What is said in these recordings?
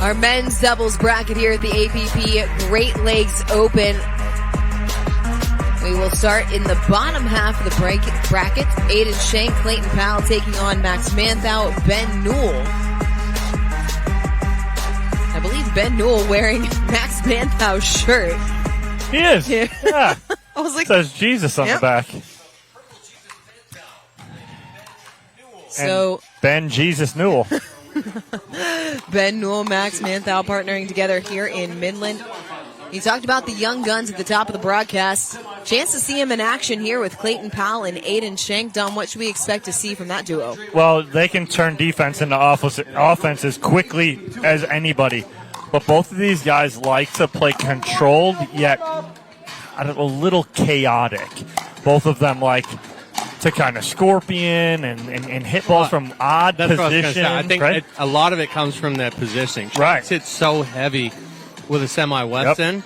Our men's doubles bracket here at the APP Great Lakes Open. We will start in the bottom half of the bracket. Aidan, Schenk, Clayton Powell taking on Max Manthou, Ben Newell. I believe Ben Newell wearing Max Manthou's shirt. He is. Yeah. I was like, it says Jesus on the back. So and Ben Jesus Newell. Ben Newell, Max Manthou partnering together here in Midland. You talked about the young guns at the top of the broadcast. Chance to see him in action here with Clayton Powell and Aidan Schenk. Dom, what should we expect to see from that duo? Well, they can turn defense into offense as quickly as anybody. But both of these guys like to play controlled, yet a little chaotic. Both of them like to kind of scorpion and hit balls from odd positions. I think a lot of it comes from their positioning. Right. He sits so heavy with a semi-western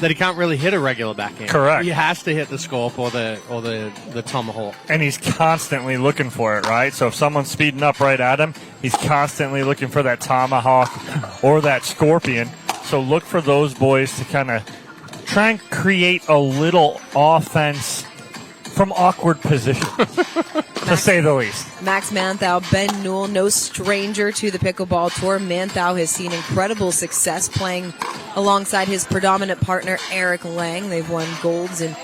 that he can't really hit a regular backhand. Correct. He has to hit the scorp or the tomahawk. And he's constantly looking for it, right? So if someone's speeding up right at him, he's constantly looking for that tomahawk or that scorpion. So look for those boys to kind of try and create a little offense from awkward positions, to say the least. Max Manthou, Ben Newell, no stranger to the pickleball tour. Manthou has seen incredible success playing alongside his predominant partner, Eric Lang. They've won golds in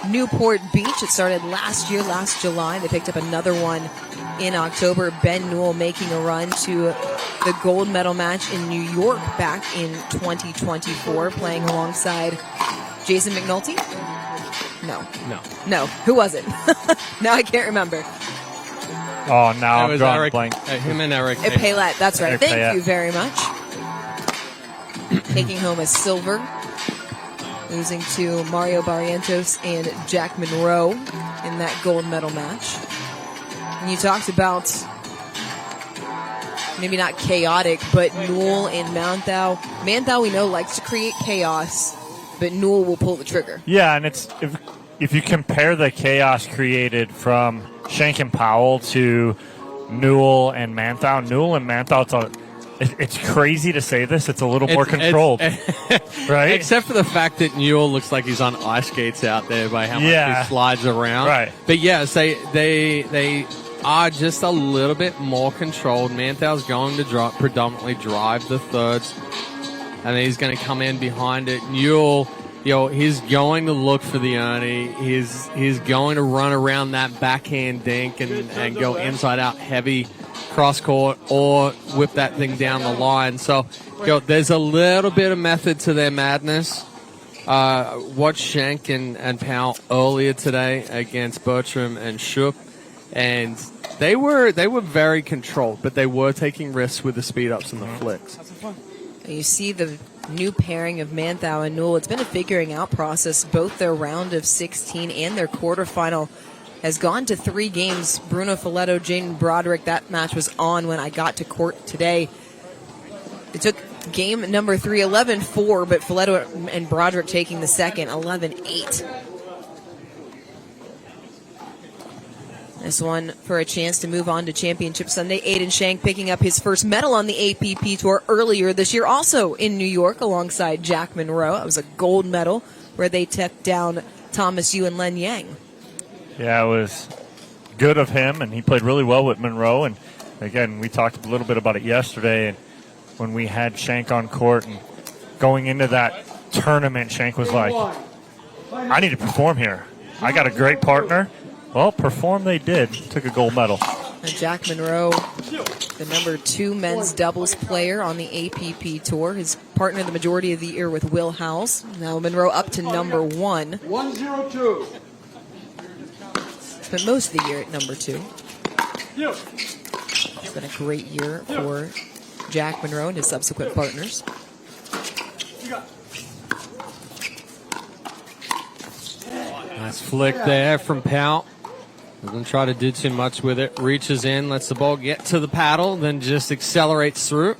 Newport Beach. It started last July. They picked up another one in October. Ben Newell making a run to the gold medal match in New York back in 2024, playing alongside Jason McNulty. No. Who was it? Now I can't remember. Oh, now I'm drawing blank. Him and Eric. Paylette, that's right. Eric Thank Paylette. you very much. Taking home a silver. Losing to Mario Barrientos and Jack Monroe in that gold medal match. And you talked about maybe not chaotic, but Newell and Manthou. Manthou, we know, likes to create chaos, but Newell will pull the trigger. Yeah, and it's if you compare the chaos created from Schenk and Powell to Newell and Manthou, it's crazy to say this. It's a little more controlled, right? Except for the fact that Newell looks like he's on ice skates out there by how much he slides around. Right. But yes, they are just a little bit more controlled. Manthou's going to predominantly drive the thirds, and he's going to come in behind it. Newell, he's going to look for the Ernie. He's going to run around that backhand dink and go inside out heavy cross court or whip that thing down the line. So, there's a little bit of method to their madness. Watched Schenk and Powell earlier today against Bertram and Shoop, and they were very controlled, but they were taking risks with the speed ups and the flicks. You see the new pairing of Manthou and Newell. It's been a figuring out process. Both their round of 16 and their quarterfinal has gone to 3 games. Bruno Folletto, Jaden Broderick, that match was on when I got to court today. It took game number 3, 11-4, but Folletto and Broderick taking the second, 11-8. This one for a chance to move on to Championship Sunday. Aidan Schenk picking up his first medal on the APP Tour earlier this year, also in New York alongside Jack Monroe. It was a gold medal where they took down Thomas Yu and Len Yang. Yeah, it was good of him, and he played really well with Monroe. And again, we talked a little bit about it yesterday, and when we had Schenk on court and going into that tournament, Schenk was like, I need to perform here. I got a great partner. Well, perform they did. Took a gold medal. And Jack Monroe, the number 2 men's doubles player on the APP Tour. His partner the majority of the year with Will Howes. Now Monroe up to number 1. 102. Spent most of the year at number 2. It's been a great year for Jack Monroe and his subsequent partners. Nice flick there from Powell. Doesn't try to do too much with it. Reaches in, lets the ball get to the paddle, then just accelerates through.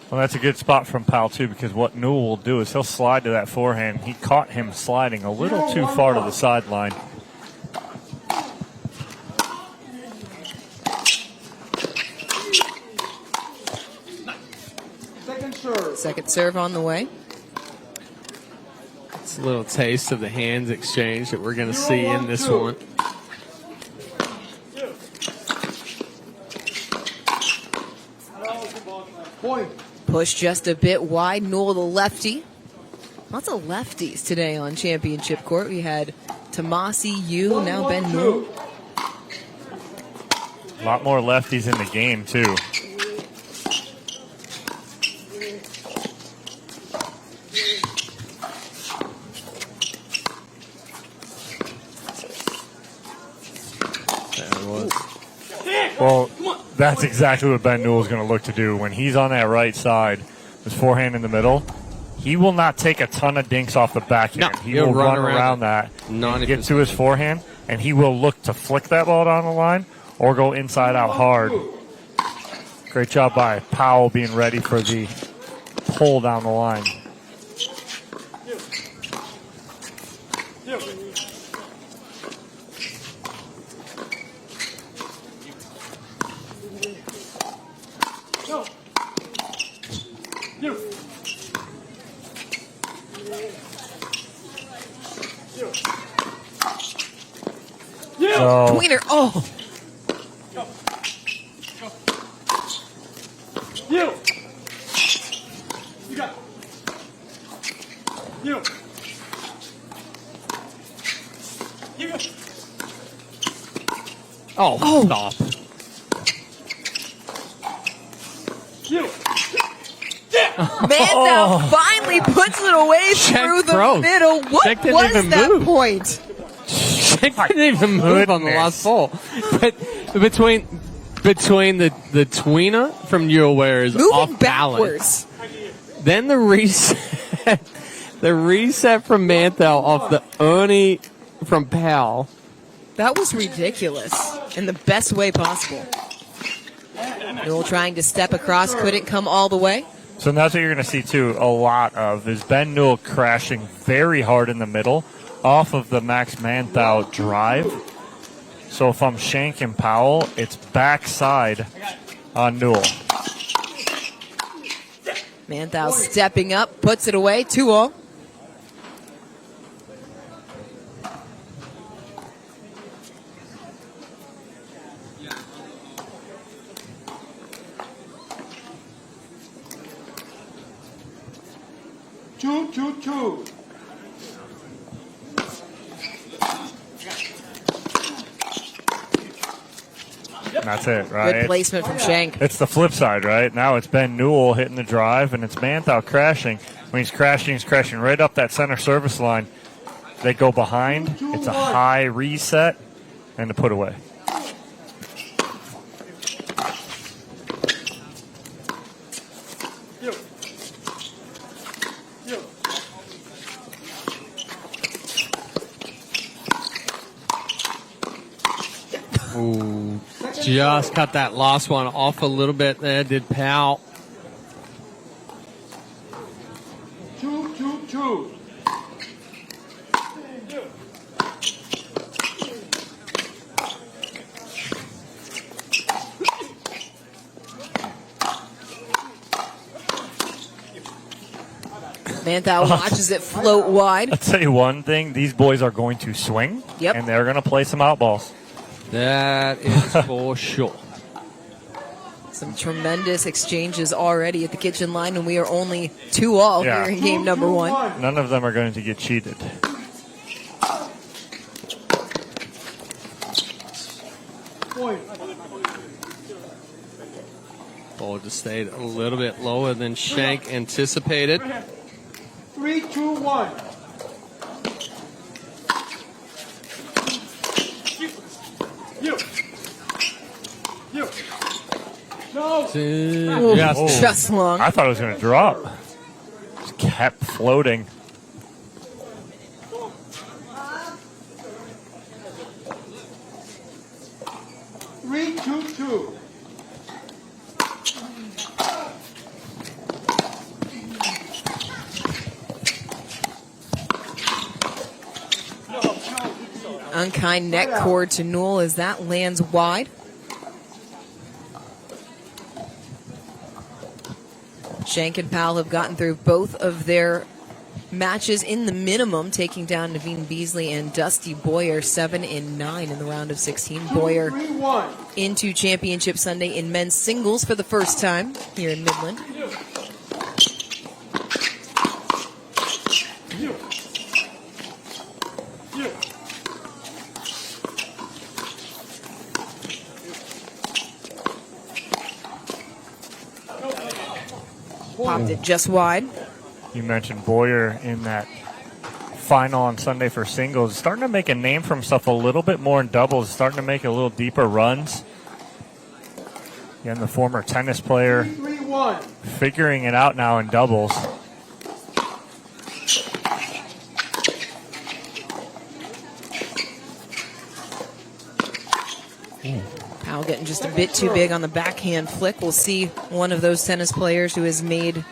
Well, that's a good spot from Powell, too, because what Newell will do is he'll slide to that forehand. He caught him sliding a little too far to the sideline. Second serve on the way. It's a little taste of the hands exchange that we're going to see in this one. Push just a bit wide. Newell, the lefty. Lots of lefties today on championship court. We had Tomasi, Yu, now Ben Newell. A lot more lefties in the game, too. Well, that's exactly what Ben Newell is going to look to do. When he's on that right side, his forehand in the middle, he will not take a ton of dinks off the backhand. No, he will run around that, and get to his forehand, and he will look to flick that ball down the line or go inside out hard. Great job by Powell being ready for the pull down the line. Tweener, oh! You got you. You got. Oh, stop. You. Manthou finally puts it away through the froze. middle. What Schenk didn't was even that move. point? Schenk didn't even move on the last ball. But between the tweener from Newell where is Moving off balance. backwards. Then the reset, from Manthou off the Ernie from Powell. That was ridiculous in the best way possible. Newell trying to step across, couldn't come all the way. So that's what you're going to see, too, a lot of, is Ben Newell crashing very hard in the middle off of the Max Manthou drive. So if I'm Schenk and Powell, it's backside on Newell. Manthou stepping up, puts it away, 2-all. Two. And that's it, right? Good placement from Schenk. It's the flip side, right? Now it's Ben Newell hitting the drive, and it's Manthou crashing. When he's crashing right up that center service line. They go behind. It's a high reset and a put away. Ooh, just cut that last one off a little bit there, did Powell. Two. Manthou watches it float wide. I'll tell you one thing. These boys are going to swing, and they're going to play some out balls. That is for sure. Some tremendous exchanges already at the kitchen line, and we are only 2-all here in game number 1. None of them are going to get cheated. Ball just stayed a little bit lower than Schenk anticipated. 3, 2, 1. You. No. Yes. Just long. I thought it was going to drop. Just kept floating. Three, two. Unkind neck cord to Newell as that lands wide. Schenk and Powell have gotten through both of their matches in the minimum, taking down Naveen Beasley and Dusty Boyer 7-9 in the round of 16. Boyer 3-1. into Championship Sunday in men's singles for the first time here in Midland. Popped it just wide. You mentioned Boyer in that final on Sunday for singles. Starting to make a name for himself a little bit more in doubles. Starting to make a little deeper runs. Again, the former tennis player 3-1. figuring it out now in doubles. Powell getting just a bit too big on the backhand flick. We'll see one of those tennis players who has made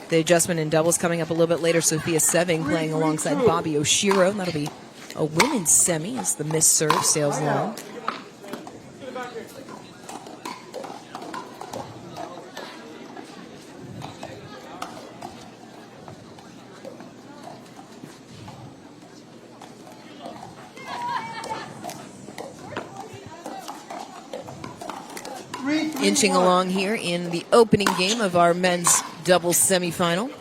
the adjustment in doubles coming up a little bit later. Sophia Seving playing alongside Bobby Oshiro. That'll be a women's semi as the missed serve sails along. Inching along here in the opening game of our men's doubles semifinal.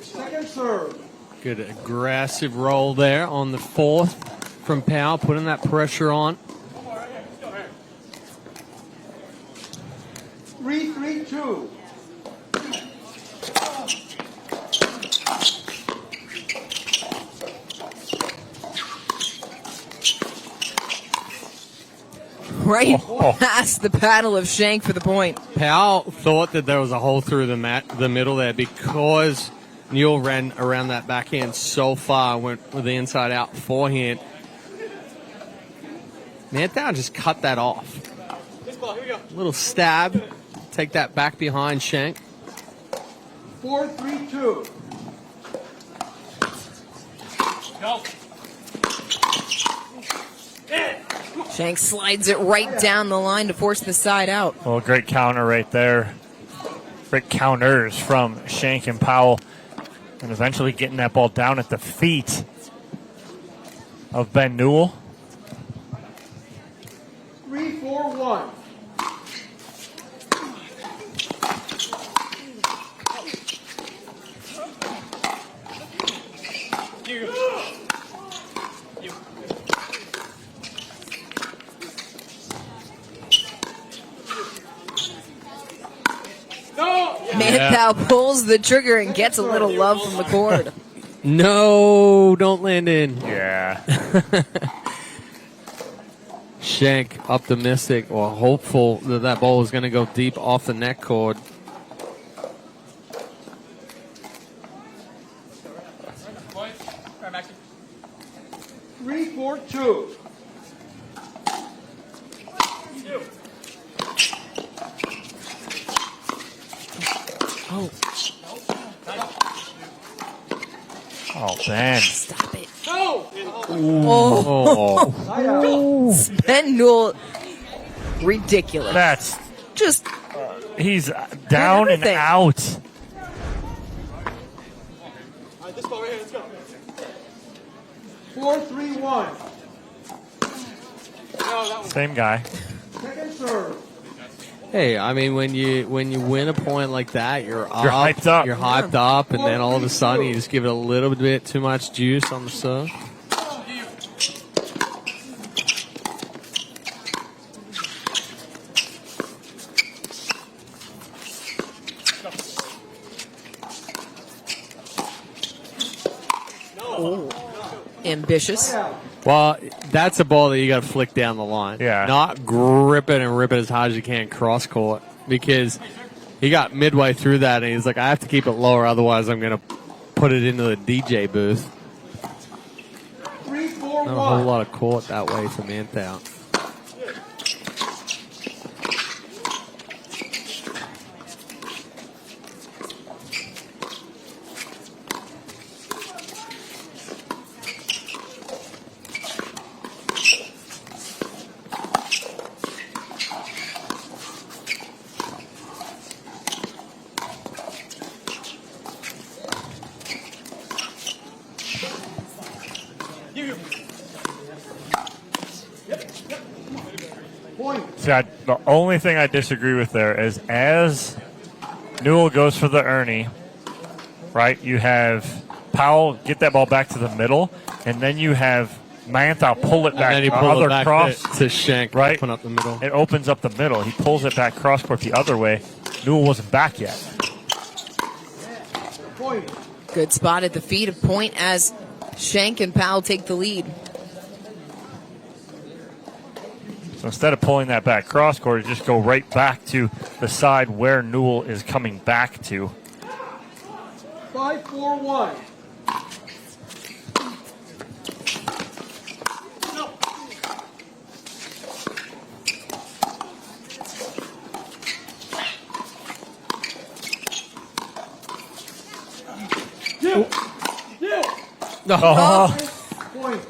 Second serve. Good aggressive roll there on the fourth from Powell, putting that pressure on. 3-3-2. Right past the paddle of Schenk for the point. Powell thought that there was a hole through the middle there because Newell ran around that backhand so far, went with the inside out forehand. Manthou just cut that off. Little stab, take that back behind Schenk. 4-3-2. Schenk slides it right down the line to force the side out. Well, great counter right there. Great counters from Schenk and Powell. And eventually getting that ball down at the feet of Ben Newell. 3-4-1. Manthou pulls the trigger and gets a little love from the cord. No, don't land in. Yeah. Schenk optimistic or hopeful that that ball is going to go deep off the net cord. Three, 4-2. Oh, Oh, Ben. stop it. No. Oh. Ben Newell, ridiculous. That's, Just he's down and everything. out. This ball right here, let's go. 4-3-1. Same guy. Second serve. Hey, I mean, when you win a point like that, you're up. You're hyped up. You're hyped up, and then all of a sudden you just give it a little bit too much juice on the serve. ambitious. Well, that's a ball that you got to flick down the line. Yeah. Not grip it and rip it as hard as you can cross court, because he got midway through that and he's like, I have to keep it lower, otherwise I'm going to put it into the DJ booth. 3-4-1. Not a whole lot of court that way for Manthou. See, the only thing I disagree with there is as Newell goes for the Ernie, right, you have Powell get that ball back to the middle, and then you have Manthou pull it back. And then he pulled it back cross, to Schenk, right? open up the middle. It opens up the middle. He pulls it back cross court the other way. Newell wasn't back yet. Point. Good spot at the feet of point as Schenk and Powell take the lead. So instead of pulling that back cross court, you just go right back to the side where Newell is coming back to. 5-4-1. Point.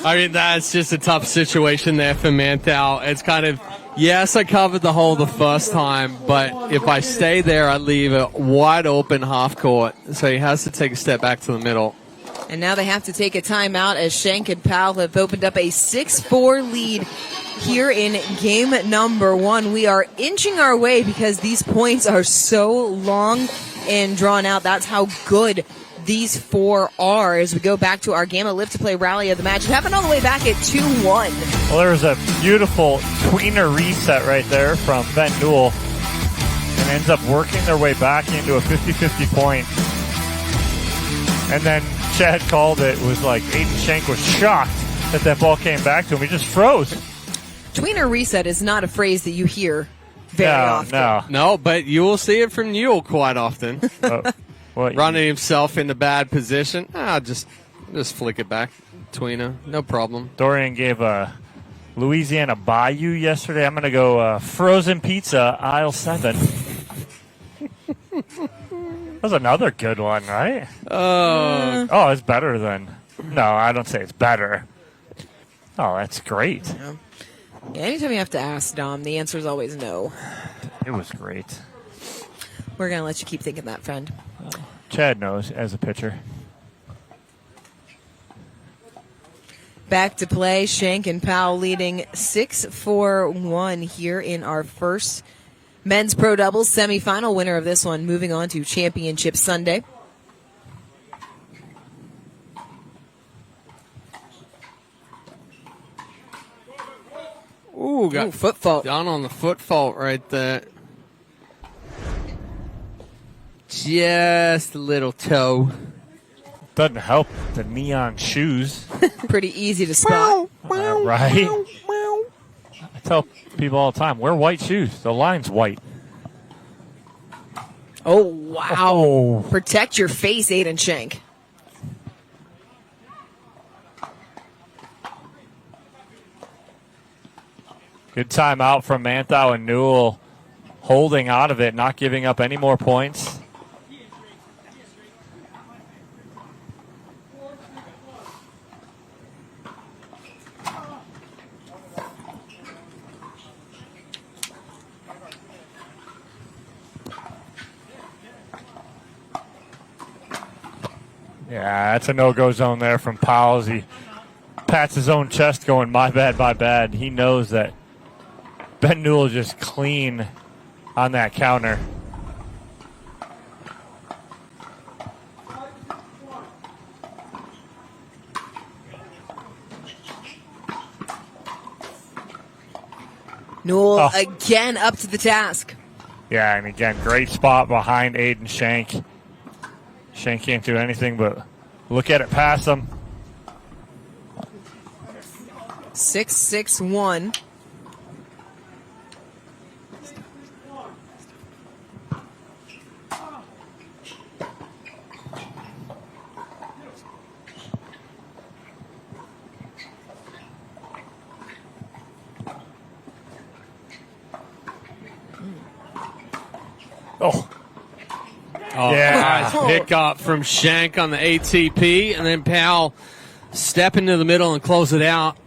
I mean, that's just a tough situation there for Manthou. It's kind of, yes, I covered the hole the first time, but if I stay there, I leave a wide open half court. So he has to take a step back to the middle. And now they have to take a timeout as Schenk and Powell have opened up a 6-4 lead here in game number 1. We are inching our way because these points are so long and drawn out. That's how good these 4 are as we go back to our game of live to play rally of the match. It happened all the way back at 2-1. Well, there was a beautiful tweener reset right there from Ben Newell and ends up working their way back into a 50-50 point. And then Chad called it, was like Aidan Schenk was shocked that ball came back to him. He just froze. Tweener reset is not a phrase that you hear very often. No, but you will see it from Newell quite often. Running himself into bad position. Just flick it back. Tweener, no problem. Dorian gave a Louisiana Bayou yesterday. I'm going to go frozen pizza, aisle 7. That was another good one, right? Oh, it's better than... No, I don't say it's better. Oh, that's great. Yeah, anytime you have to ask, Dom, the answer is always no. It was great. We're going to let you keep thinking that, friend. Chad knows as a pitcher. Back to play. Schenk and Powell leading 6-4-1 here in our first men's pro doubles semifinal. Winner of this one moving on to Championship Sunday. Ooh, got foot fault. Down on the foot fault right there. Just a little toe. Doesn't help the neon shoes. Pretty easy to spot. Right? I tell people all the time, wear white shoes. The line's white. Oh, wow. Protect your face, Aidan Schenk. Good timeout from Manthou and Newell, holding out of it, not giving up any more points. Yeah, that's a no-go zone there from Powell as he pats his own chest going, my bad, my bad. He knows that Ben Newell just clean on that counter. Newell again up to the task. Yeah, and again, great spot behind Aidan Schenk. Schenk can't do anything but look at it pass him. 6-6-1. Nice pick up from Schenk on the ATP, and then Powell step into the middle and close it out.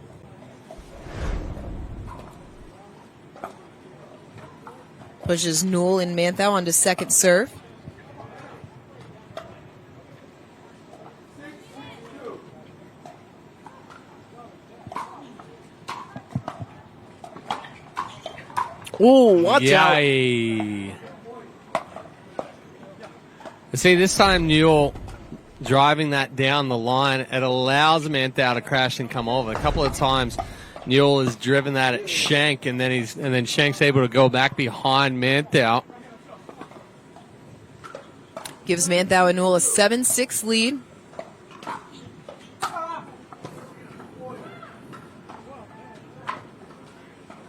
Pushes Newell and Manthou onto second serve. Oh, watch out. Yay. See, this time Newell driving that down the line, it allows Manthou to crash and come over. A couple of times Newell has driven that at Schenk, and then Schenk's able to go back behind Manthou. Gives Manthou and Newell a 7-6 lead.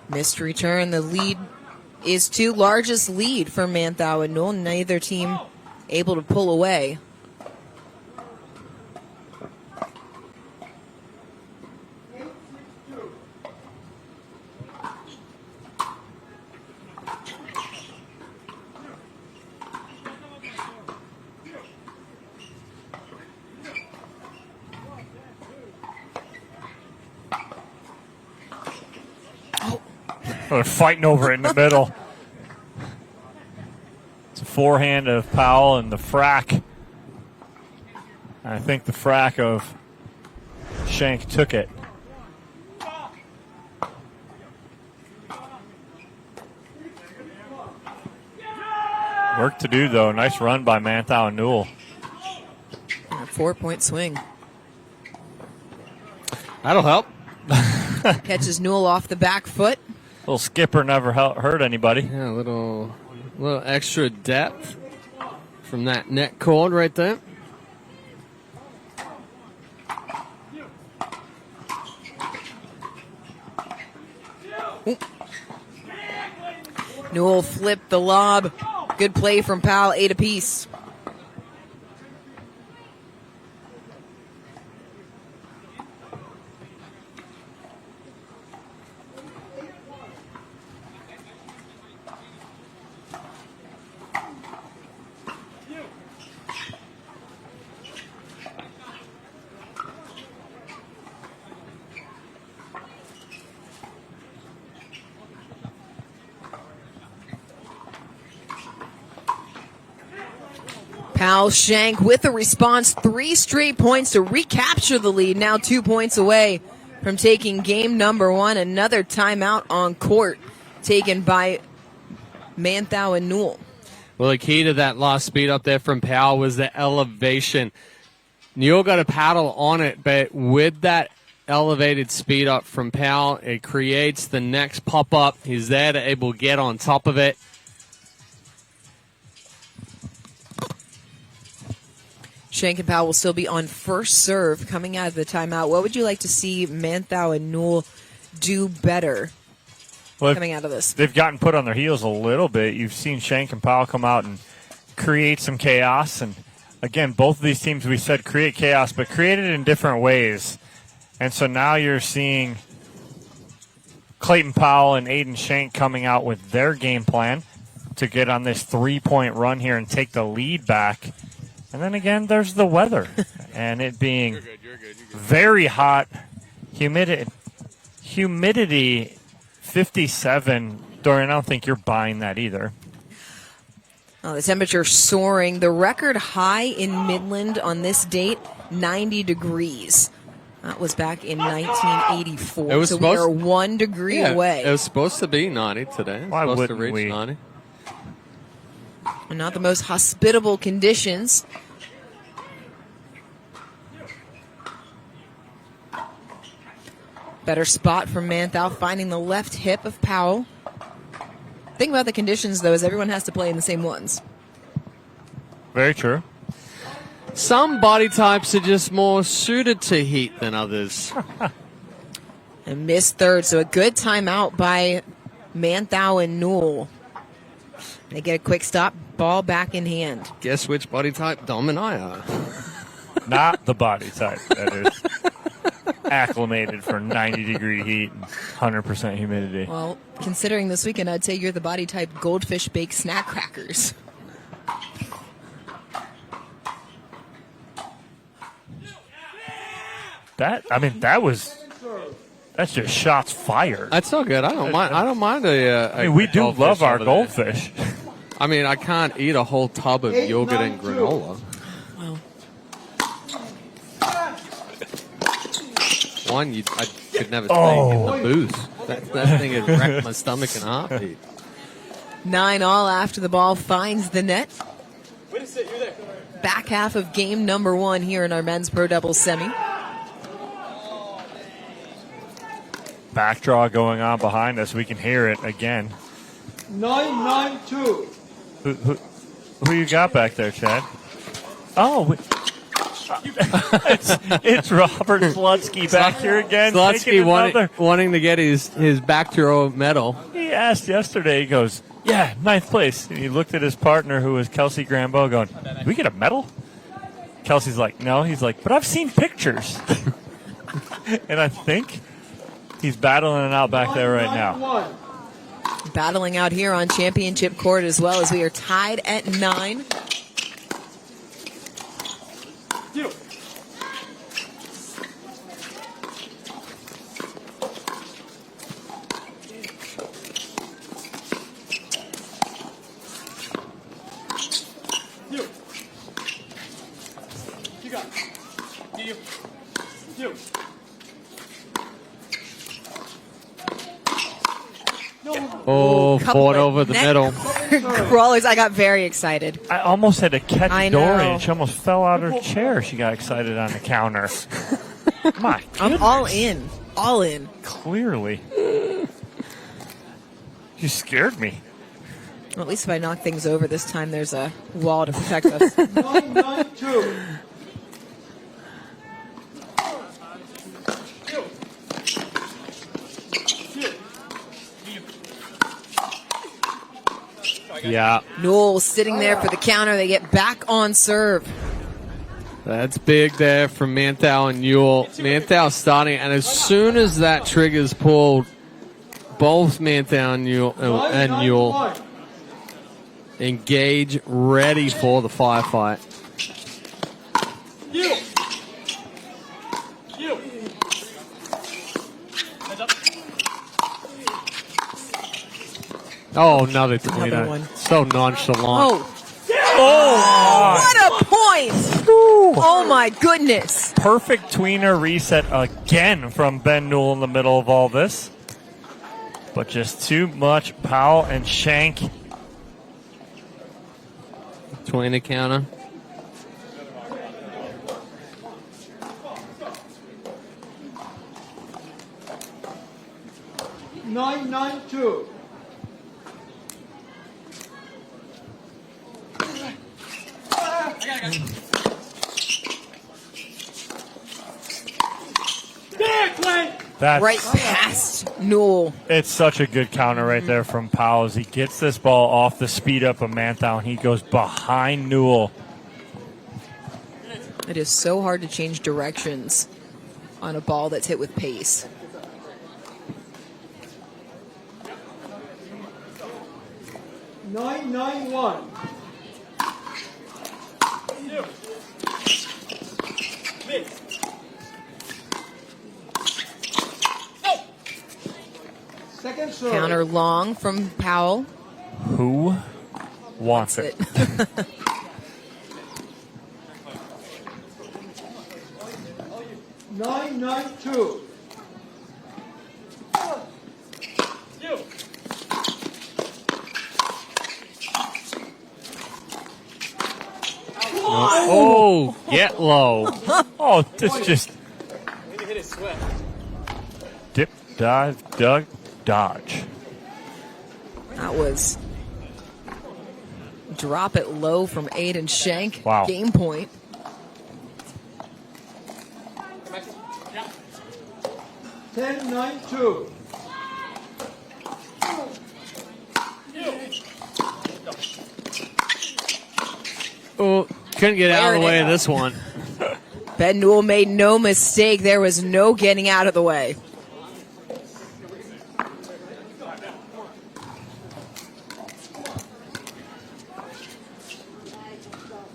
Missed return. The lead is two. Largest lead for Manthou and Newell. Neither team able to pull away. They're fighting over it in the middle. It's a forehand of Powell and the frack. I think the frack of Schenk took it. Work to do, though. Nice run by Manthou and Newell. A 4-point swing. That'll help. Catches Newell off the back foot. Little skipper never hurt anybody. Yeah, a little extra depth from that net cord right there. Ooh. Newell flipped the lob. Good play from Powell, 8 apiece. Powell, Schenk with a response, 3 straight points to recapture the lead. Now 2 points away from taking game number 1. Another timeout on court taken by Manthou and Newell. Well, the key to that last speed up there from Powell was the elevation. Newell got a paddle on it, but with that elevated speed up from Powell, it creates the next pop-up. He's there to able to get on top of it. Schenk and Powell will still be on first serve coming out of the timeout. What would you like to see Manthou and Newell do better coming out of this? They've gotten put on their heels a little bit. You've seen Schenk and Powell come out and create some chaos. And, again, both of these teams, we said create chaos, but create it in different ways. And so now you're seeing Clayton Powell and Aidan Schenk coming out with their game plan to get on this 3-point run here and take the lead back. And then again, there's the weather, and it being you're good. Very hot, humidity 57. Dorian, I don't think you're buying that either. Oh, the temperature soaring. The record high in Midland on this date, 90 degrees. That was back in 1984. So we are 1 degree away. It was supposed to be 90 today. Why supposed wouldn't to reach we? 90. And not the most hospitable conditions. Better spot from Manthou, finding the left hip of Powell. Thing about the conditions, though, is everyone has to play in the same ones. Very true. Some body types are just more suited to heat than others. And missed third, so a good timeout by Manthou and Newell. They get a quick stop, ball back in hand. Guess which body type Dom and I are. Not the body type that is acclimated for 90-degree heat and 100% humidity. Well, considering this weekend, I'd say you're the body type goldfish baked snack crackers. That's just shots fired. That's all good. I don't mind we do love our goldfish. I mean, I can't eat a whole tub of yogurt and granola. Well, one, I could never think in the booth. That thing has wrecked my stomach in a heartbeat. 9-all after the ball finds the net. Back half of game number 1 here in our men's pro doubles semi. Back draw going on behind us. We can hear it again. 9-9-2. Who you got back there, Chad? Oh, it's Robert Slutsky back here again. Slutsky wanting to get his back throw medal. He asked yesterday, he goes, yeah, 9th place. And he looked at his partner, who was Kelsey Grambeau, going, did we get a medal? Kelsey's like, no. He's like, but I've seen pictures. And I think he's battling it out back there right now. Battling out here on championship court as well, as we are tied at 9. Oh, fought over the middle. Crawlers, I got very excited. I almost had to catch I Dory, know. and she almost fell out of her chair. She got excited on the counter. My I'm goodness. all in. All in. Clearly. You scared me. Well, at least if I knock things over this time, there's a wall to protect us. 9-9-2. Yeah, Newell sitting there for the counter. They get back on serve. that's big there from Manthou and Newell. Manthou starting, and as soon as that trigger's pulled, both Manthou and Newell engage, ready for the firefight. Oh, another Another one. So nonchalant. Oh, what a point! Oh my goodness! Perfect tweener reset again from Ben Newell in the middle of all this. But just too much. Powell and Schenk. Between the counter. Nine, 9-2. That's Right past Newell. It's such a good counter right there from Powell as he gets this ball off the speed up of Manthou and he goes behind Newell. It is so hard to change directions on a ball that's hit with pace. Nine, 9-1. Second serve. Counter long from Powell. Who wants That's it? it. 9-9-2. Oh, get low. Oh, this just dip, dive, dug, dodge. That was drop it low from Aidan Schenk. Wow. Game point. Ten, 9-2. Oh, couldn't get out of the way of this one. Ben Newell made no mistake. There was no getting out of the way.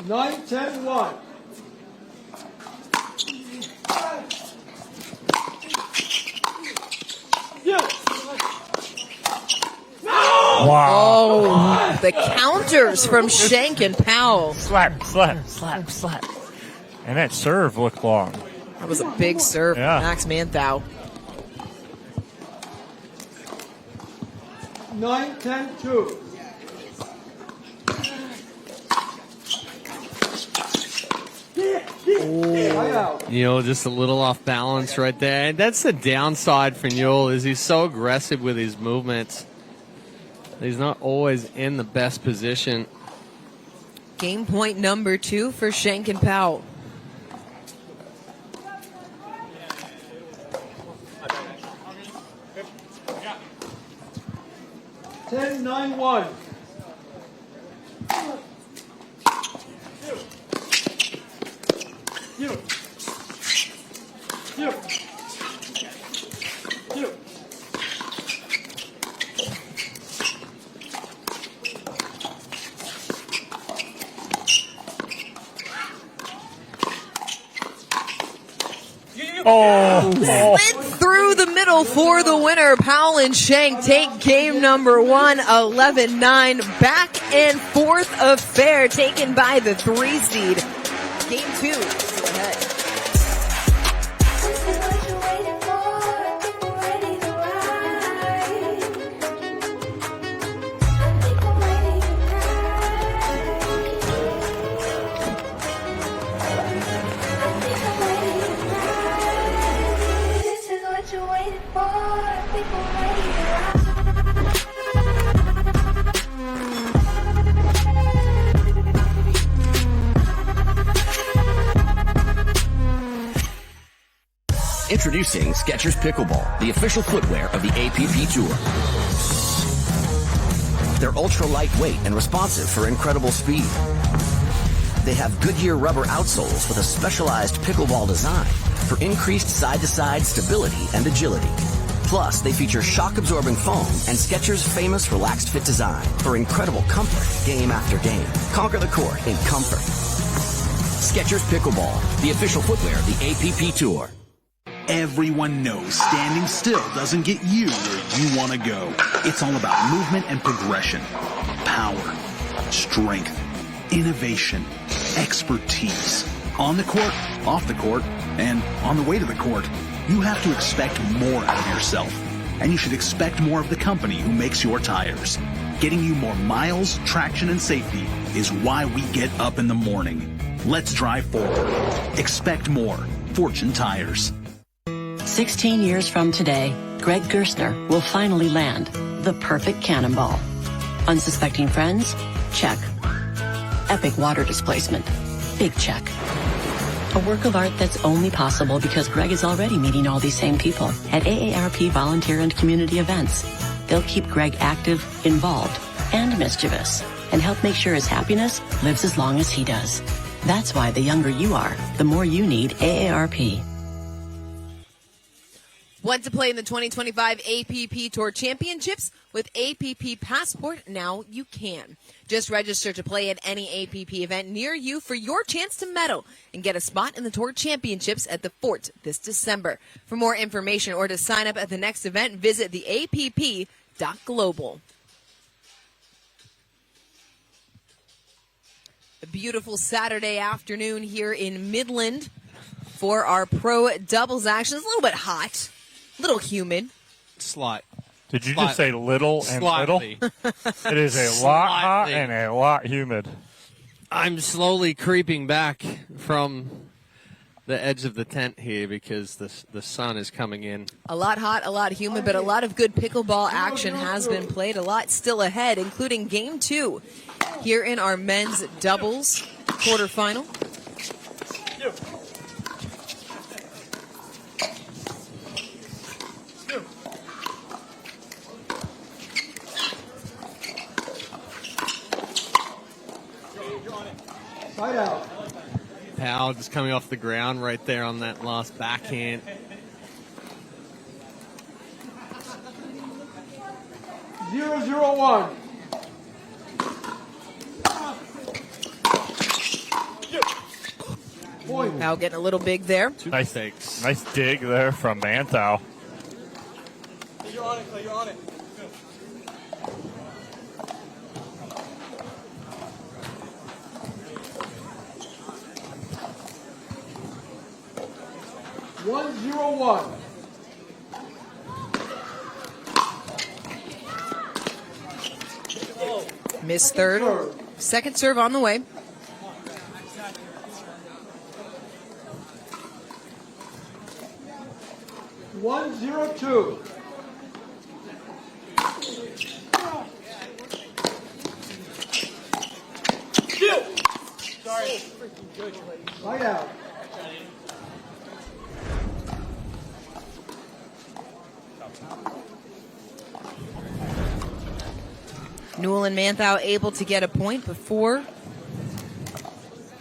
Nine, 10-1. Wow. Oh, the counters from Schenk and Powell. Slap, slap, slap, slap. And that serve looked long. That was a big serve Yeah. from Max Manthou. 9, 10-2. Right out. Newell just a little off balance right there. And that's the downside for Newell, is he's so aggressive with his movements. He's not always in the best position. Game point number 2 for Schenk and Powell. Ten, 9-1. Slid through the middle for the winner. Powell and Schenk take game number 1, 11-9. Back and forth affair taken by the 3 seed. Game 2 still ahead. Introducing Skechers Pickleball, the official footwear of the APP Tour. They're ultra lightweight and responsive for incredible speed. They have Goodyear rubber outsoles with a specialized pickleball design for increased side-to-side stability and agility. Plus, they feature shock-absorbing foam and Skechers' famous relaxed fit design for incredible comfort game after game. Conquer the court in comfort. Skechers Pickleball, the official footwear of the APP Tour. Everyone knows standing still doesn't get you where you want to go. It's all about movement and progression, power, strength, innovation, expertise. On the court, off the court, and on the way to the court, you have to expect more out of yourself. And you should expect more of the company who makes your tires. Getting you more miles, traction, and safety is why we get up in the morning. Let's drive forward. Expect more. Fortune Tires. 16 years from today, Greg Gerstner will finally land the perfect cannonball. Unsuspecting friends? Check. Epic water displacement? Big check. A work of art that's only possible because Greg is already meeting all these same people at AARP volunteer and community events. They'll keep Greg active, involved, and mischievous, and help make sure his happiness lives as long as he does. That's why the younger you are, the more you need AARP. Want to play in the 2025 APP Tour Championships? With APP Passport, now you can. Just register to play at any APP event near you for your chance to medal and get a spot in the Tour Championships at the Fort this December. For more information or to sign up at the next event, visit theapp.global. A beautiful Saturday afternoon here in Midland for our pro doubles action. It's a little bit hot. Little humid. Slight. Did you just say little and Slightly. little? It is a lot hot and a lot humid. I'm slowly creeping back from the edge of the tent here because the sun is coming in. A lot hot, a lot humid, but a lot of good pickleball action has been played. A lot still ahead, including Game 2 here in our men's doubles quarterfinal. Side out. Powell just coming off the ground right there on that last backhand. 0-0-1. Point. Now getting a little big there. Nice dig there from Manthou. You're on it, Clay. You're on it. 1-0-1. Miss third. Second serve on the way. 102. Sorry. Light out. Newell and Manthou able to get a point before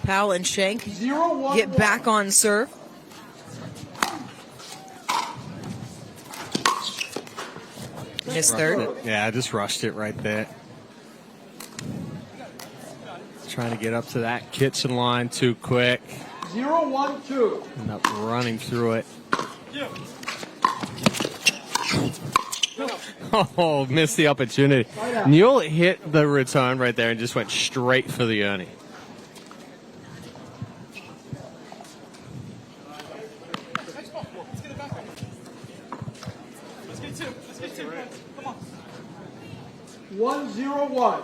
Powell and Schenk 0-1-1. get back on serve. Missed third. Yeah, I just rushed it right there. Trying to get up to that kitchen line too quick. 0-1-2. End up running through it. Oh, missed the opportunity. Newell hit the return right there and just went straight for the Ernie. Let's get two. Come on. 1-0-1.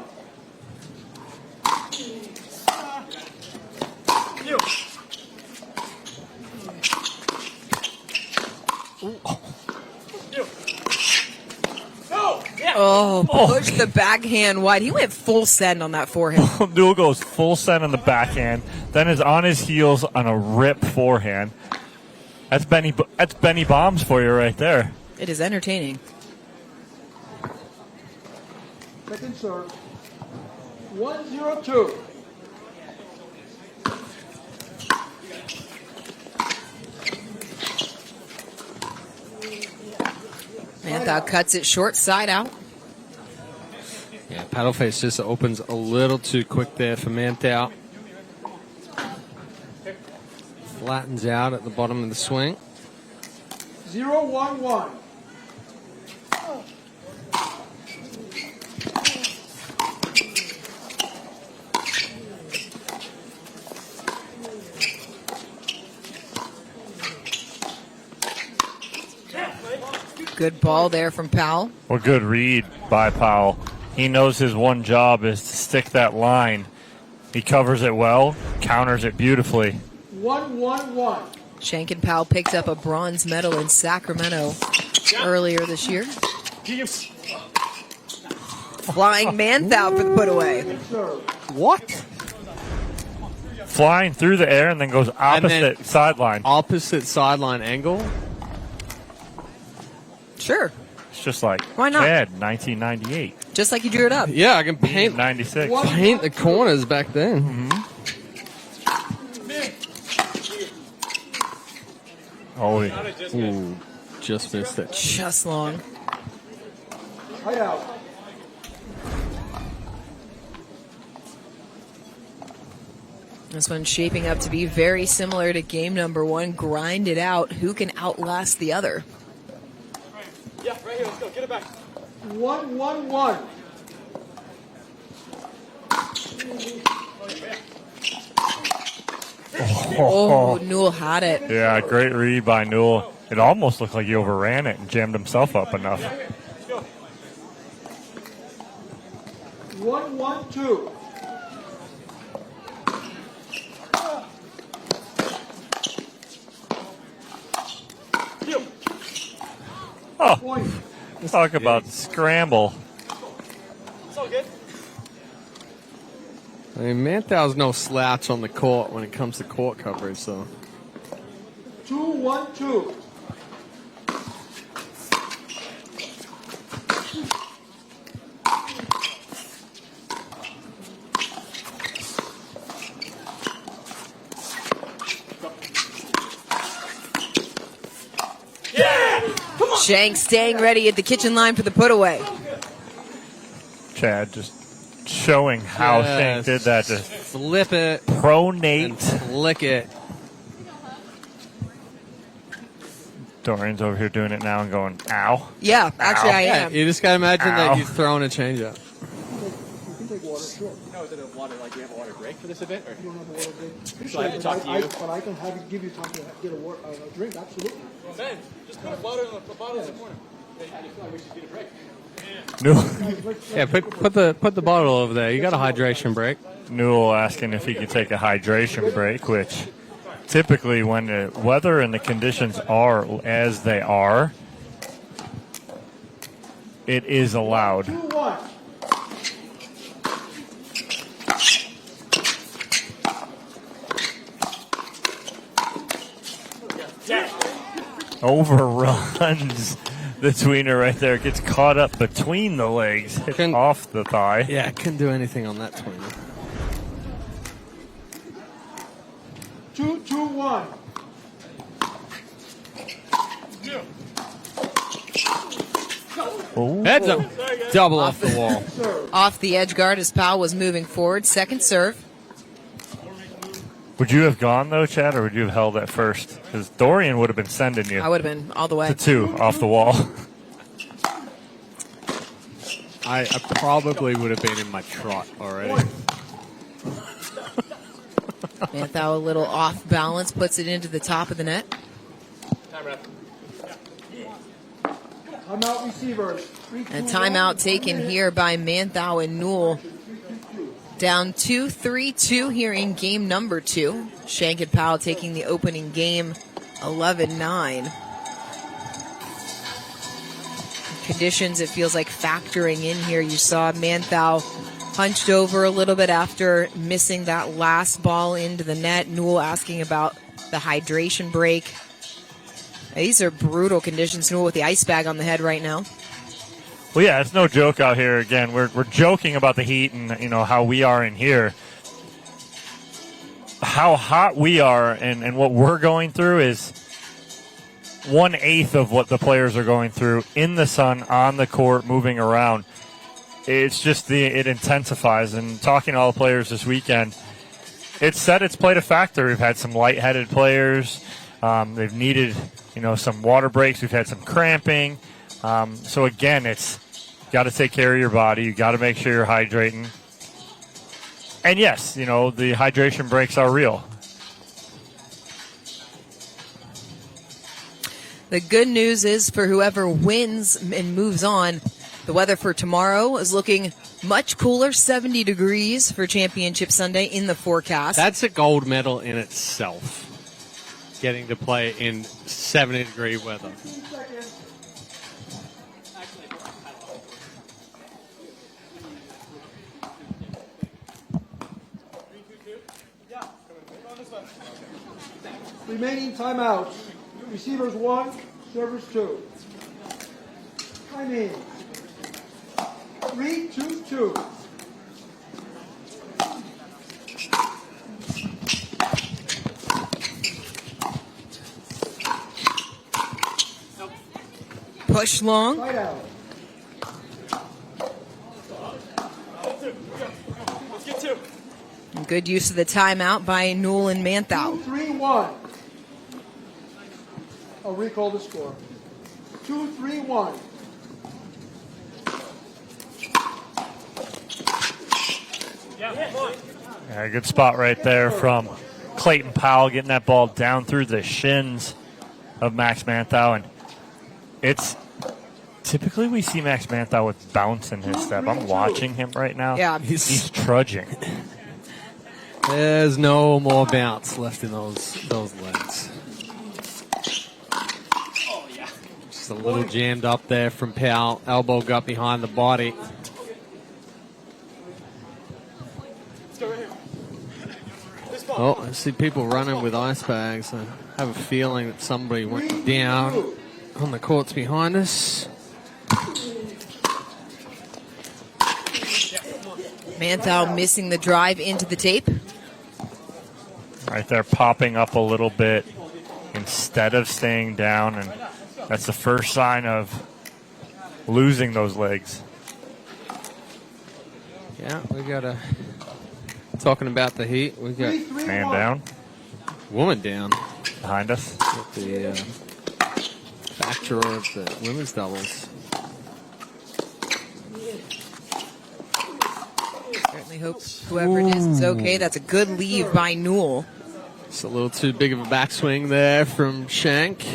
Oh, pushed the backhand wide. He went full send on that forehand. Newell goes full send on the backhand, then is on his heels on a rip forehand. That's Benny Bombs for you right there. It is entertaining. Second serve. 1-0-2. Manthou cuts it short side out. Yeah, paddle face just opens a little too quick there for Manthou. Flattens out at the bottom of the swing. 0-1-1. Good ball there from Powell. Well, good read by Powell. He knows his one job is to stick that line. He covers it well, counters it beautifully. 1-1-1. Schenk and Powell picked up a bronze medal in Sacramento earlier this year. Flying Manthou for the put away. What? Flying through the air and then goes opposite sideline. Opposite sideline angle? Sure. It's just like Why not? Chad, 1998. Just like you drew it up. Yeah, I can paint 96. paint the corners back then. Oh, yeah. Ooh, just missed it. Just long. Light out. This one's shaping up to be very similar to game number one. Grind it out. Who can outlast the other? Yeah, right here. Let's go. Get it back. 1-1-1. Oh, Newell had it. Yeah, great read by Newell. It almost looked like he overran it and jammed himself up enough. 1-1-2. Oh, Point. talk about scramble. It's all good. I mean, Manthou's no slouch on the court when it comes to court coverage, so. 2-1-2. Schenk staying ready at the kitchen line for the put away. Chad just showing how Schenk did that. Just flip it, pronate, and flick it. Dorian's over here doing it now and going, ow. Yeah, actually Ow. I Yeah, am. you just gotta imagine Ow. that you're throwing a changeup. You can take water, sure. No, is it a water, like, do you have a water break for this event? Or? You don't have a water drink. So I have to talk to you? But I can give you time to get a drink, absolutely. Well, man, just put a bottle in the corner. I just feel like we should get a break. Newell, Yeah, put the bottle over there. You got a hydration break. Newell asking if he could take a hydration break, which typically when the weather and the conditions are as they are, it is allowed. 2-1. Overruns the tweener right there. Gets caught up between the legs, hit off the thigh. Yeah, couldn't do anything on that tweener. 2-1. Heads up. Double off the wall. Off the edge guard as Powell was moving forward. Second serve. Would you have gone, though, Chad, or would you have held at first? Because Dorian would have been sending you. I would have been all the way. To 2 off the wall. I probably would have been in my trot already. Manthou a little off balance, puts it into the top of the net. Timeout receivers. A timeout taken here by Manthou and Newell. Down 2-3-2 here in game number 2. Schenk and Powell taking the opening game 11-9. Conditions, it feels like factoring in here. You saw Manthou hunched over a little bit after missing that last ball into the net. Newell asking about the hydration break. These are brutal conditions. Newell with the ice bag on the head right now. Well, yeah, it's no joke out here. Again, we're joking about the heat and, how we are in here. How hot we are and what we're going through is 1/8 of what the players are going through in the sun, on the court, moving around. It's just it intensifies. And talking to all the players this weekend, it's played a factor. We've had some lightheaded players. They've needed, some water breaks. We've had some cramping. So again, it's got to take care of your body. You got to make sure you're hydrating. And yes, the hydration breaks are real. The good news is for whoever wins and moves on, the weather for tomorrow is looking much cooler, 70 degrees for Championship Sunday in the forecast. That's a gold medal in itself, getting to play in 70-degree weather. Remaining timeouts. Receivers 1, servers 2. Time in. 3-2-2. Push long. Right out. Let's get 2. Good use of the timeout by Newell and Manthou. 2-3-1. I'll recall the score. 2-3-1. Yeah, good spot right there from Clayton Powell, getting that ball down through the shins of Max Manthou. And it's typically we see Max Manthou with bounce in his step. I'm watching him right now. Yeah. He's trudging. There's no more bounce left in those legs. Just a little jammed up there from Powell. Elbow got behind the body. Oh, I see people running with ice bags. I have a feeling that somebody went down on the courts behind us. Manthou missing the drive into the tape. Right there, popping up a little bit instead of staying down, and that's the first sign of losing those legs. Yeah, we got a... Talking about the heat, we got... Man down. Woman down. Behind us. With the factor of the women's doubles. Certainly hope whoever it is okay. That's a good leave by Newell. It's a little too big of a backswing there from Schenk.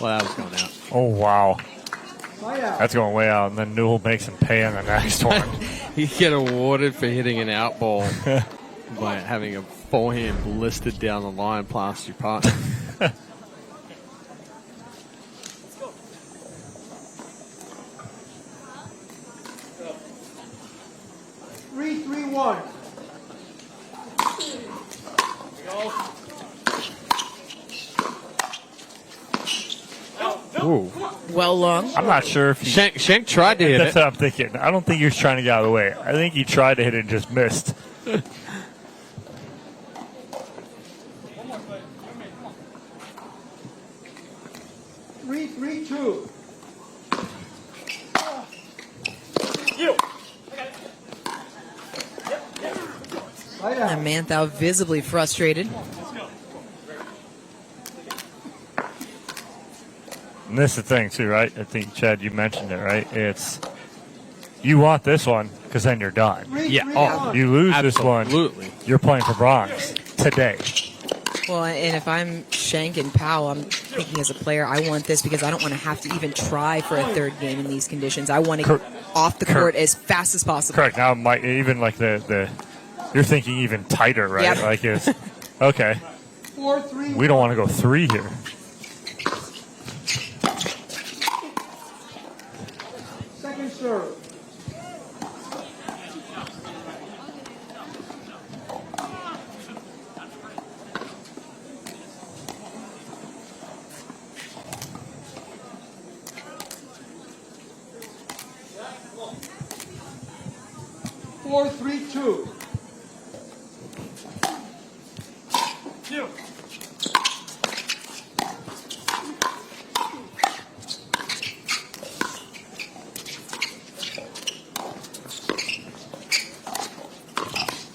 Well, that was going out. Oh, wow. Side out. That's going way out, and then Newell makes him pay on the next one. He get awarded for hitting an out ball by having a forehand blistered down the line past your partner. 3-3-1. Ooh. Well long. I'm not sure if he... Schenk tried to hit That's it. what I'm thinking. I don't think he was trying to get out of the way. I think he tried to hit it and just missed. 3-3-2. Side out. And Manthou visibly frustrated. And this is the thing, too, right? I think, Chad, you mentioned it, right? It's you want this one because then you're done. 3-3-1. You lose this Absolutely. one, you're playing for bronze today. Well, and if I'm Schenk and Powell, I'm thinking as a player, I want this because I don't want to have to even try for a third game in these conditions. I want to get off the court as fast as possible. Correct. Now, even like the you're thinking even tighter, right? Yep. Like it's okay. 4-3. We don't want to go 3 here. Second serve. Four, 3-2.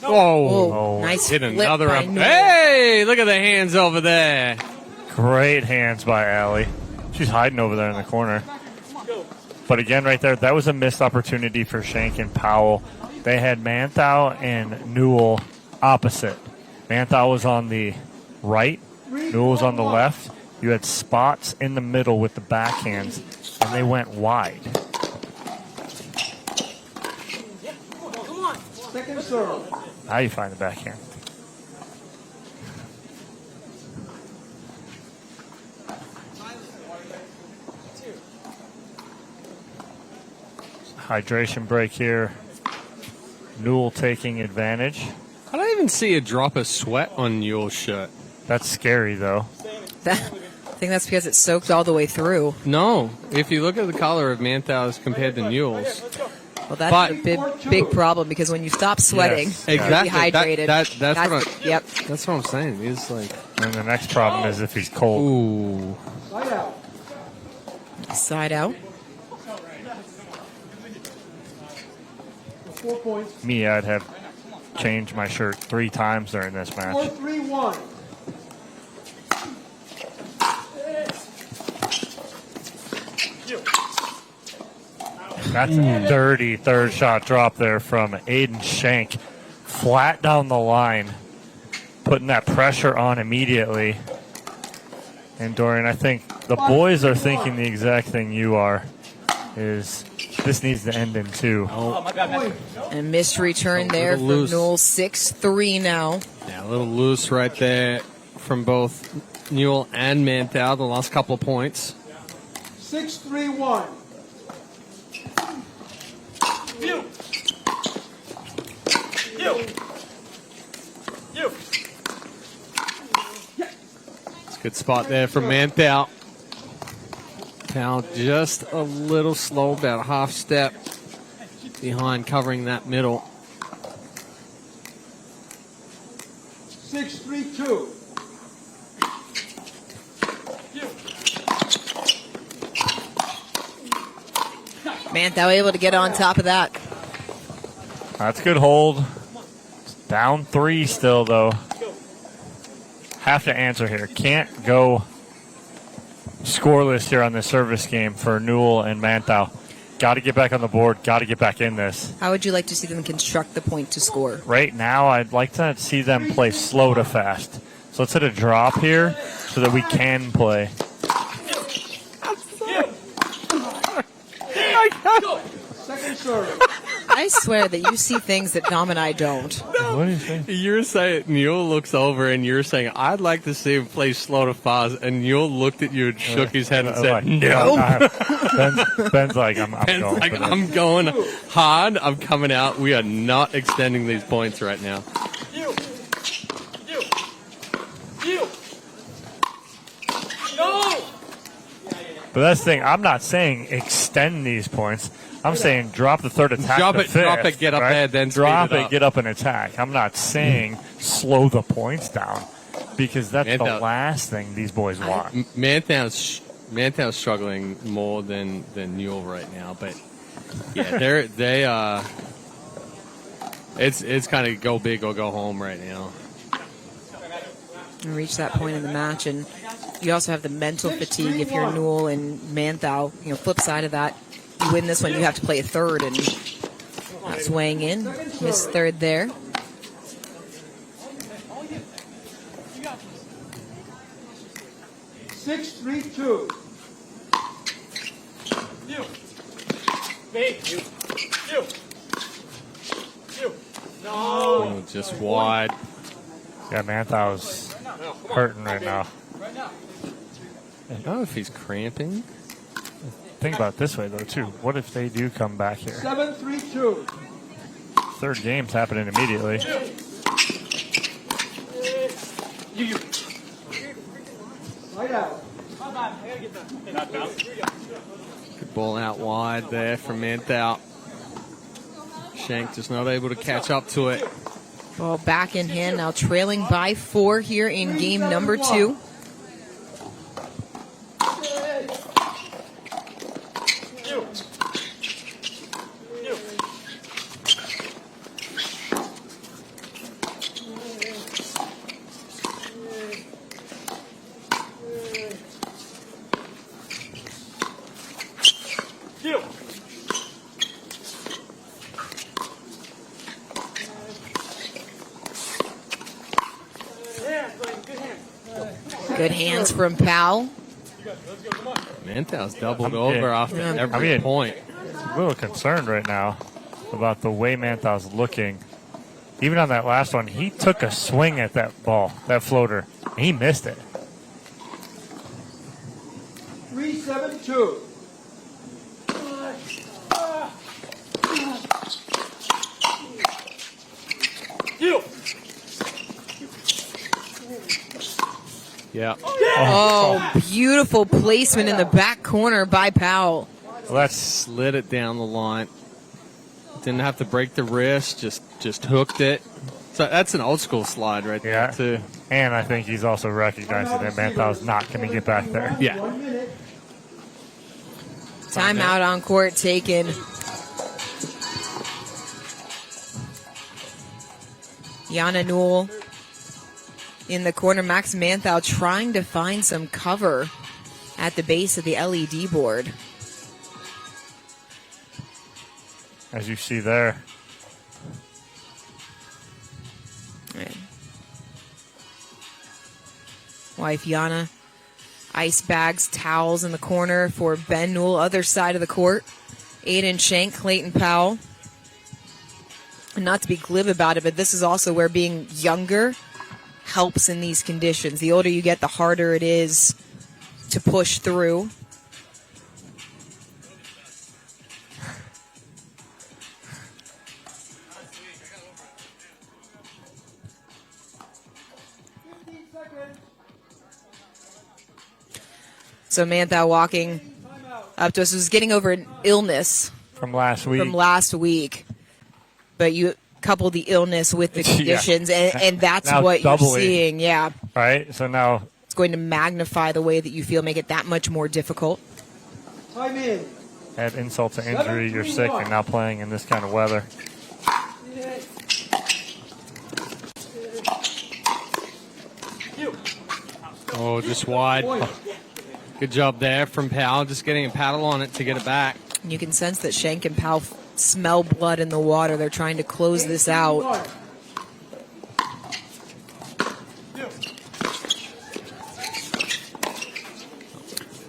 Whoa. Oh, nice Hit flip another by up. Newell. Hey, look at the hands over there. Great hands by Allie. She's hiding over there in the corner. But again, right there, that was a missed opportunity for Schenk and Powell. They had Manthou and Newell opposite. Manthou was on the right, Newell was on the left. You had spots in the middle with the backhands, and they went wide. Second serve. Now you find the backhand. Hydration break here. Newell taking advantage. I don't even see a drop of sweat on Newell's shirt. That's scary, though. I think that's because it's soaked all the way through. No, if you look at the color of Manthou's compared to Newell's. Well, that's But- a big problem because when you stop sweating, Yes, you're exactly. dehydrated. That's what Yep. That's what I'm saying. He's like, And the next problem is if he's cold. ooh. Side out. Side out. 4 points. Me, I'd have changed my shirt 3 times during this match. 4-3-1. That's a dirty third shot drop there from Aidan Schenk. Flat down the line, putting that pressure on immediately. And Dorian, I think the boys are thinking the exact thing you are, is this needs to end in 2. And missed return there from loose. Newell. 6-3 now. Yeah, a little loose right there from both Newell and Manthou, the last couple of points. 6-3-1. It's a good spot there from Manthou. Powell just a little slow, about a half step behind covering that middle. 6-3-2. Manthou able to get on top of that. That's a good hold. Down 3 still, though. Have to answer here. Can't go scoreless here on this service game for Newell and Manthou. Got to get back on the board. Got to get back in this. How would you like to see them construct the point to score? Right now, I'd like to see them play slow to fast. So let's hit a drop here so that we can play. Second serve. I swear that you see things that Dom and I don't. What do you think? You're saying Newell looks over and you're saying, I'd like to see him play slow to fast. And Newell looked at you and shook his head and said, no. Ben's like, I'm Ben's going. like, for this. I'm going hard. I'm coming out. We are not extending these points right now. You. No. But that's the thing. I'm not saying extend these points. I'm saying drop the third attack. Drop to it, fifth, drop it, get up right? there, then drop speed it it, up. get up and attack. I'm not saying slow the points down because that's the Manthou- last thing these boys want. Manthou's struggling more than Newell right now, but yeah, it's kind of go big or go home right now. And reach that point in the match, and you also have the mental fatigue if you're Newell and Manthou. Flip side of that, you win this one, you have to play a third, and that's weighing in. Missed third there. Six, 3-2. You. Me. You. No. Oh, just wide. Yeah, Manthou's hurting right now. I don't know if he's cramping. Think about it this way, though, too. What if they do come back here? 7-3-2. Third game's happening immediately. You. Right out. Good ball out wide there from Manthou. Schenk just not able to catch up to it. Ball back in hand, now trailing by 4 here in game number 2. Good hands from Powell. Manthou's doubled over after every point. I'm a little concerned right now about the way Manthou's looking. Even on that last one, he took a swing at that ball, that floater. And he missed it. 3-7-2. You. Yeah. Oh, beautiful placement in the back corner by Powell. Well, that slid it down the line. Didn't have to break the wrist, just hooked it. So that's an old school slide right there, too. And I think he's also recognizing that Manthou's not going to get back there. Yeah. Timeout on court taken. Yana Newell in the corner. Max Manthou trying to find some cover at the base of the LED board. As you see there. Wife Yana, ice bags, towels in the corner for Ben Newell. Other side of the court, Aidan, Schenk, Clayton Powell. And not to be glib about it, but this is also where being younger helps in these conditions. The older you get, the harder it is to push through. So Manthou walking up to us, was getting over an illness from last week. But you couple the illness with the conditions, and that's now what you're doubling. seeing. Yeah. Right? So now It's going to magnify the way that you feel, make it that much more difficult. Time in. add insult to injury, you're sick, you're now playing in this kind of weather. Oh, just wide. Good job there from Powell, just getting a paddle on it to get it back. And you can sense that Schenk and Powell smell blood in the water. They're trying to close this out.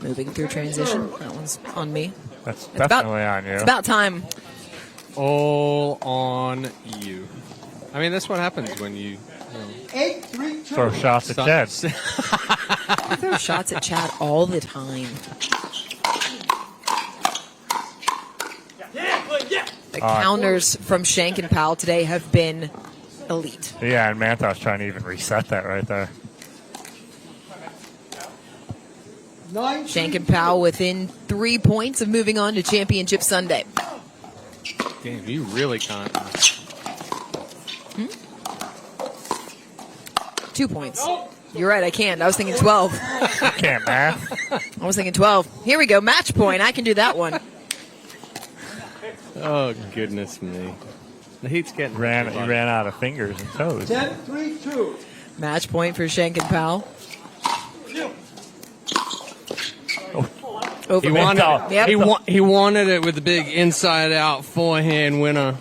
Moving through transition. That one's on me. That's definitely on you. It's about time. All on you. I mean, that's what happens when you 8-3-2. Throw shots at Chad. I throw shots at Chad all the time. The counters from Schenk and Powell today have been elite. Yeah, and Manthou's trying to even reset that right there. Schenk and Powell within 3 points of moving on to Championship Sunday. Damn, you really can't. 2 points. You're right, I can't. I was thinking 12. I can't math. I was thinking 12. Here we go, match point. I can do that one. Oh, goodness me. The heat's getting... He ran out of fingers and toes. 10-3-2. Match point for Schenk and Powell. Over He wanted, Yep. he wanted it with the big inside-out forehand winner.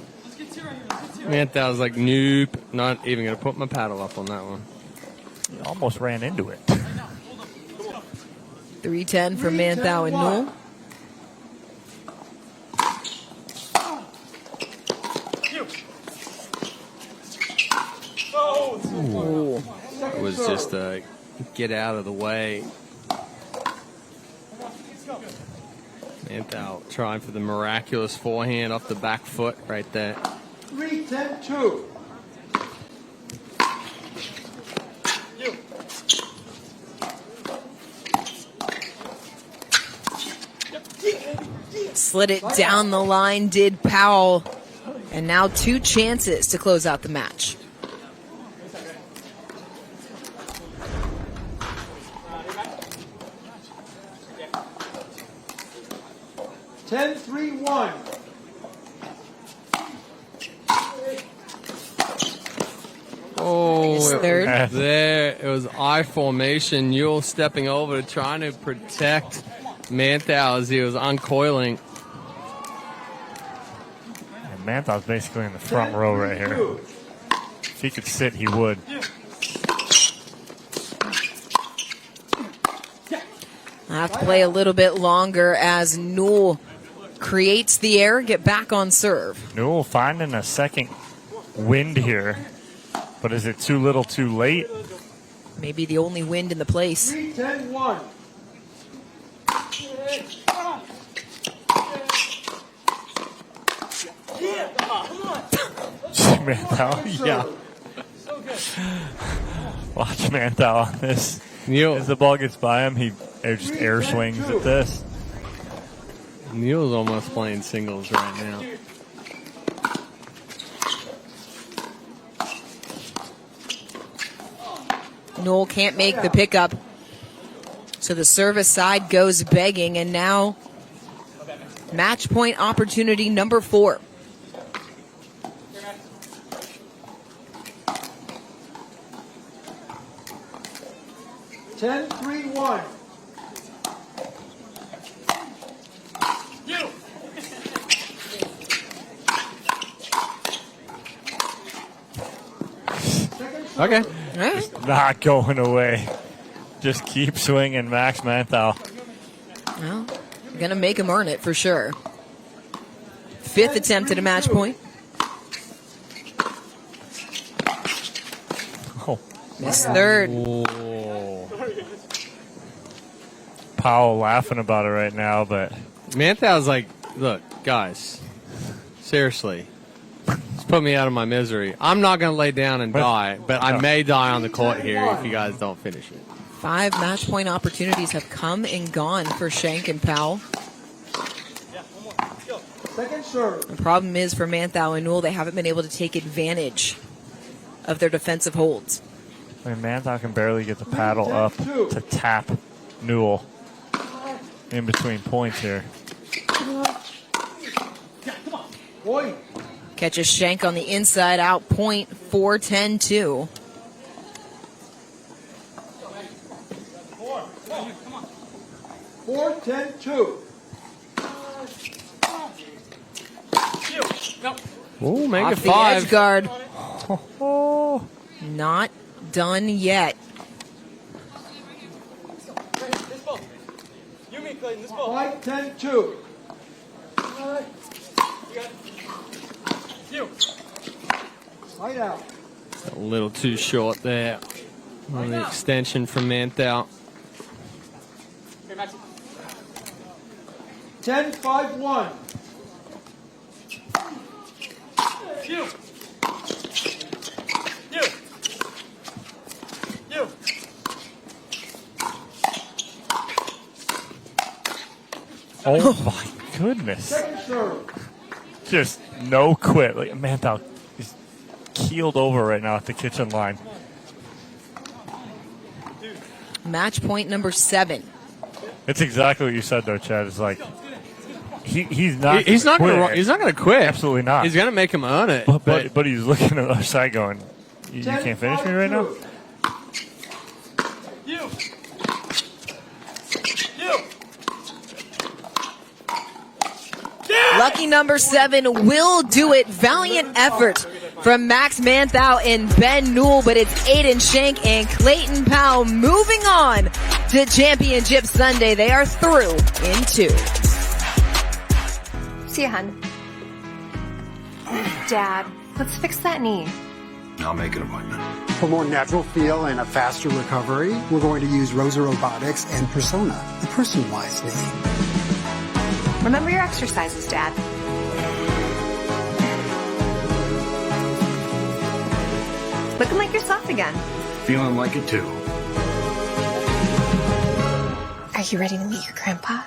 Manthou was like, nope, not even going to put my paddle up on that one. He almost ran into it. 3-10 for Manthou and Newell. Ooh. It was just a get out of the way. Manthou trying for the miraculous forehand off the back foot right there. 3-10-2. Slid it down the line, did Powell. And now 2 chances to close out the match. Ten, 3-1. Oh, His third. there it was I formation. Newell stepping over, trying to protect Manthou as he was uncoiling. And Manthou's basically in the front row right here. If he could sit, he would. I have to play a little bit longer as Newell creates the error, get back on serve. Newell finding a second wind here. But is it too little too late? Maybe the only wind in the place. 3-10-1. Manthou, yeah. Watch Manthou on this. Newell, As the ball gets by him, he just air swings at this. Newell's almost playing singles right now. Newell can't make the pickup. So the service side goes begging, and now match point opportunity number 4. Ten, 3-1. Okay. All right. Not going away. Just keep swinging, Max Manthou. Well, going to make him earn it for sure. 5th attempt at a match point. Oh, Missed third. Oh. Powell laughing about it right now, but Manthou's like, look, guys, seriously, just put me out of my misery. I'm not going to lay down and die, but I may die on the court here if you guys don't finish it. 5 match point opportunities have come and gone for Schenk and Powell. Second serve. The problem is for Manthou and Newell, they haven't been able to take advantage of their defensive holds. I mean, Manthou can barely get the paddle up to tap Newell in between points here. Boy. Catches Schenk on the inside out point, 4-10-2. Four, 10-2. Ooh, make it Off the 5. edge guard. Not done yet. Clayton. This ball. 5-10-2. You got it. You. Light out. A little too short there on the extension from Manthou. Okay, Maxie. 10-5-1. You. You. You. Oh my goodness. Second serve. Just no quit. Like, Manthou is keeled over right now at the kitchen line. Match point number 7. It's exactly what you said, though, Chad. It's like he's not. He's not quit. going to quit. Absolutely not. He's going to make him earn it. But he's looking at the other side, going, "You can't finish me right now." You. You. Lucky number 7 will do it. Valiant effort from Max Manthou and Ben Newell, but it's Aidan, Schenk, and Clayton Powell moving on to Championship Sunday. They are through in 2. See ya, hun. Dad, let's fix that knee. I'll make an appointment. For more natural feel and a faster recovery, we're going to use Rosa Robotics and Persona, the personalized knee. Remember your exercises, Dad. Looking like yourself again. Feeling like it too. Are you ready to meet your grandpa?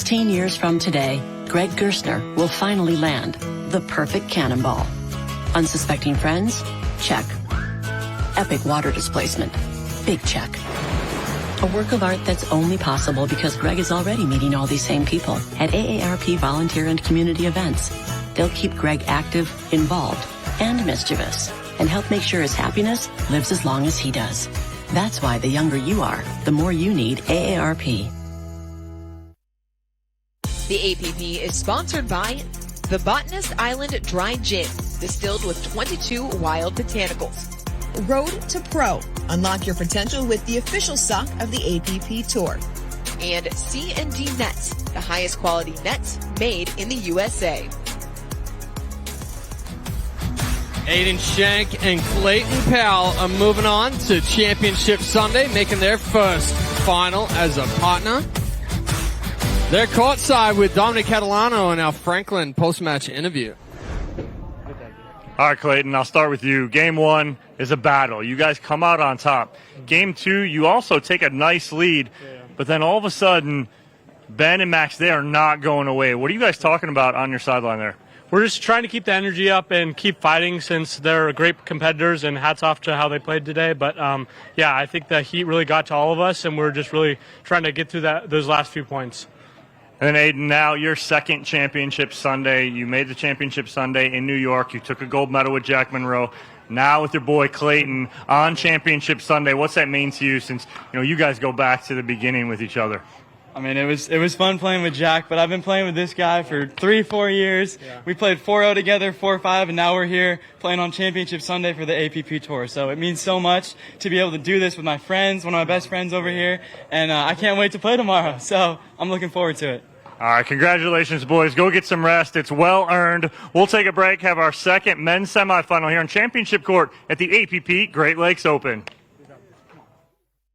Years from today, Greg Gerstner will finally land the perfect cannonball. Unsuspecting friends? Check. Epic water displacement? Big check. A work of art that's only possible because Greg is already meeting all these same people at AARP volunteer and community events. They'll keep Greg active, involved, and mischievous, and help make sure his happiness lives as long as he does. That's why the younger you are, the more you need AARP. The APP is sponsored by the Botanist Island Dry Gin, distilled with 22 wild botanicals. Road to Pro. Unlock your potential with the official sock of the APP Tour. And C&D Nets, the highest quality nets made in the USA. Aidan, Schenk, and Clayton Powell are moving on to Championship Sunday, making their first final as a partner. They're courtside with Dominic Catalano in our Franklin post-match interview. All right, Clayton, I'll start with you. Game 1 is a battle. You guys come out on top. Game 2, you also take a nice lead, but then all of a sudden, Ben and Max, they are not going away. What are you guys talking about on your sideline there? We're just trying to keep the energy up and keep fighting since they're great competitors, and hats off to how they played today. But, yeah, I think the heat really got to all of us, and we're just really trying to get through those last few points. And then, Aidan, now your second Championship Sunday. You made the Championship Sunday in New York. You took a gold medal with Jack Monroe. Now with your boy Clayton on Championship Sunday, what's that mean to you since you guys go back to the beginning with each other? I mean, it was fun playing with Jack, but I've been playing with this guy for 3-4 years. Yeah. We played 4-0 together, 4-5, and now we're here playing on Championship Sunday for the APP Tour. So it means so much to be able to do this with my friends, one of my best friends over here, and I can't wait to play tomorrow. So I'm looking forward to it. All right, congratulations, boys. Go get some rest. It's well earned. We'll take a break, have our second men's semifinal here on Championship Court at the APP Great Lakes Open.